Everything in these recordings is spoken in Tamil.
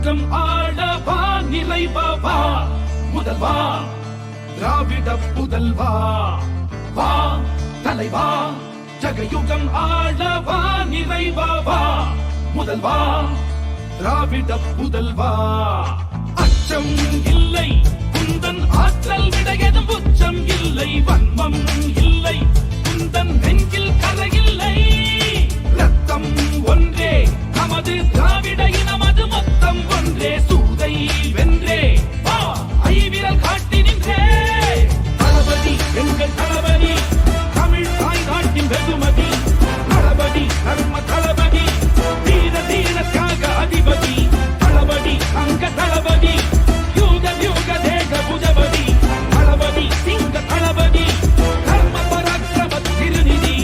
ஜகயுகம் ஆளவா நிறைவா முதல்வா திராவிட புதல்வா வா தலைவா ஜகயுகம் ஆளவா நிறைவா முதல்வா திராவிட புதல்வா அச்சம் இல்லை குந்தன் ஆற்றல் விடையதும் உச்சம் இல்லை வன்மம் இல்லை குந்தன் நெஞ்சில் கரையில்லை ரத்தம் ஒன்றே நமது திராவிட இனமது மொத்தம் ஒன்றே சூதை வென்றே வா ஐவிரல் காட்டி நின்றே தளபதி எங்கள் தளபதி தமிழ் தாய் நாட்டின் வெகுமதி தளபதி தர்ம தளபதி தீர தீர தியாக அதிபதி தளபதி அங்க தளபதி யூக யூக தேக புஜபதி தளபதி சிங்க தளபதி தர்ம பராக்கிரம திருநிதி.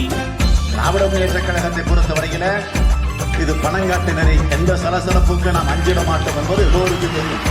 திராவிட முன்னேற்ற கழகத்தை பொறுத்தவரையில இது பணங்காட்டினரை எந்த சலசலப்புக்கு நாம் அஞ்சிட மாட்டோம் என்பது எல்லோருக்கும் தெரியும்.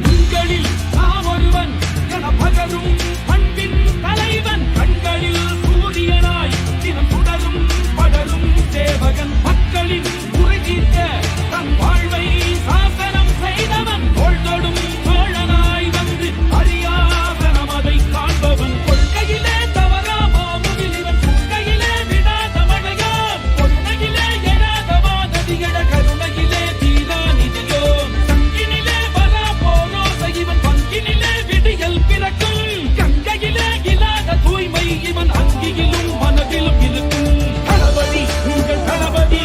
உங்களில் நாம் ஒருவன் என பகரும் பண்பின் தலைவன் கண்களில் சூரியனாய் தினம் சுடரும் படரும் சேவகன் மக்களின் குறை தீர்க்க தன் வாழ்வை சாசனம் செய்தவன் தோள்தொடும் தோழனாய் வந்து அறியாத நமதை காண்பவன் கொள்கையிலே தவறாமோ முகிலிவன் கொள்கையிலே விடாத மழையான் கொள்கையிலே எழாதவா நதிகள கருணையிலே தீரா நிதியோ சங்கினிலே வரா போனோசை இவன் பங்கினிலே விடியல் பிறக்கும் கங்கையிலே இல்லாத தூய்மை இவன் அங்கியிலும் மனதிலும் இருக்கும் தளபதி உங்கள் தளபதி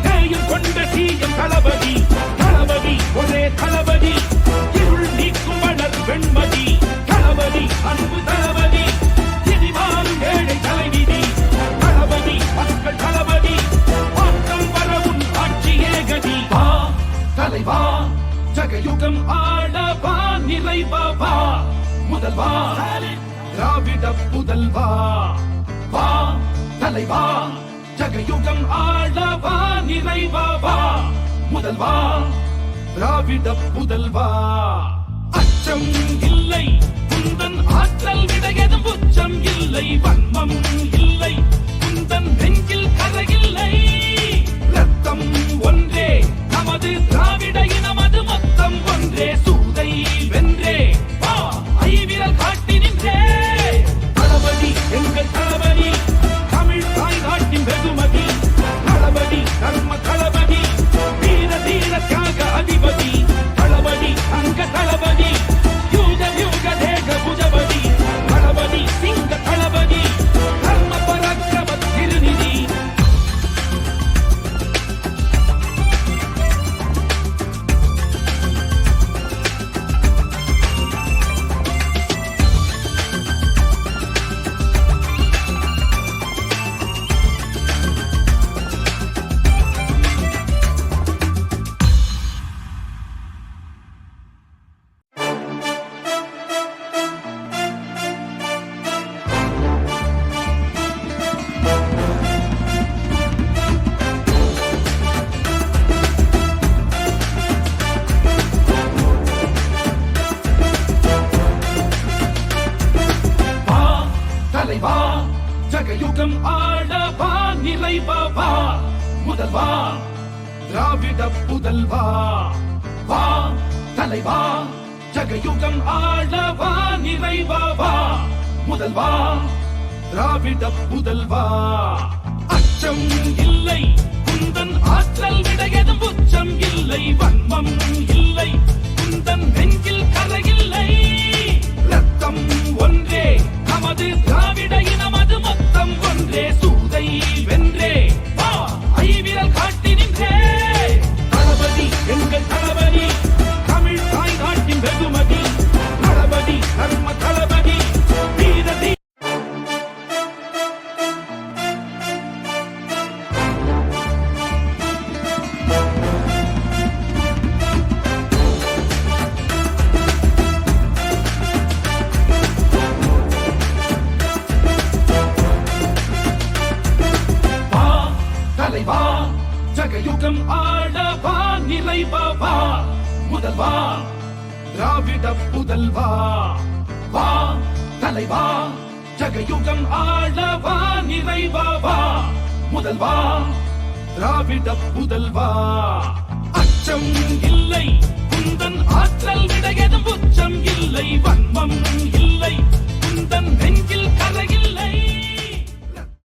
நேயம் கொண்ட சீயம் தளபதி தளபதி ஒரே தளபதி இருள் நீக்கும் வளர் வெண்மதி தளபதி அன்பு தளபதி திரிமாறும் ஏழை தலைவிதி தளபதி மக்கள் தளபதி மாற்றம் வரவும் ஆட்சியே கதி வா தலைவா ஜகயுகம் ஆளவா நிறைவா முதல்வா திராவிட புதல்வா வா தலைவா ஜகயுகம் ஆளவா நிறைவா முதல்வா திராவிட புதல்வா அச்சம் இல்லை குந்தன் ஆற்றல் விடையதும் உச்சம் இல்லை வன்மம் இல்லை குந்தன் நெஞ்சில் கரையில்லை ரத்தம் ஒன்றே நமது திராவிட இனமது மொத்தம் ஒன்றே சூதை வென்றே வா ஐவிரல் காட்டி நின்றே தளபதி எங்கள் தளபதி தமிழ் தாய் நாட்டின் வெகுமதி தளபதி தர்ம தளபதி தீர தீர தியாக அதிபதி தளபதி அங்க தளபதி யூக யூக தேக புஜபதி தளபதி சிங்க தளபதி தர்ம பராக்கிரம திருநிதி. தலைவா ஜகயுகம் ஆளவா நிறைவா முதல்வா திராவிட புதல்வா வா தலைவா ஜகயுகம் ஆளவா நிறைவா முதல்வா திராவிட புதல்வா அச்சம் இல்லை குந்தன் ஆற்றல் விடையதும் உச்சம் இல்லை வன்மம் இல்லை குந்தன் நெஞ்சில் கரையில்லை ரத்தம் ஒன்றே நமது திராவிட இனமது மொத்தம் ஒன்றே சூதை வென்றே வா ஐவிரல் காட்டி நின்றே தளபதி எங்கள் தளபதி தமிழ் தாய் நாட்டின் வெகுமதி தளபதி தர்ம தளபதி தீர தீர ஜகயுகம் ஆளவா நிறைவா முதல்வா திராவிட புதல்வா வா தலைவா ஜகயுகம் ஆளவா நிறைவா வா முதல்வா திராவிட புதல்வா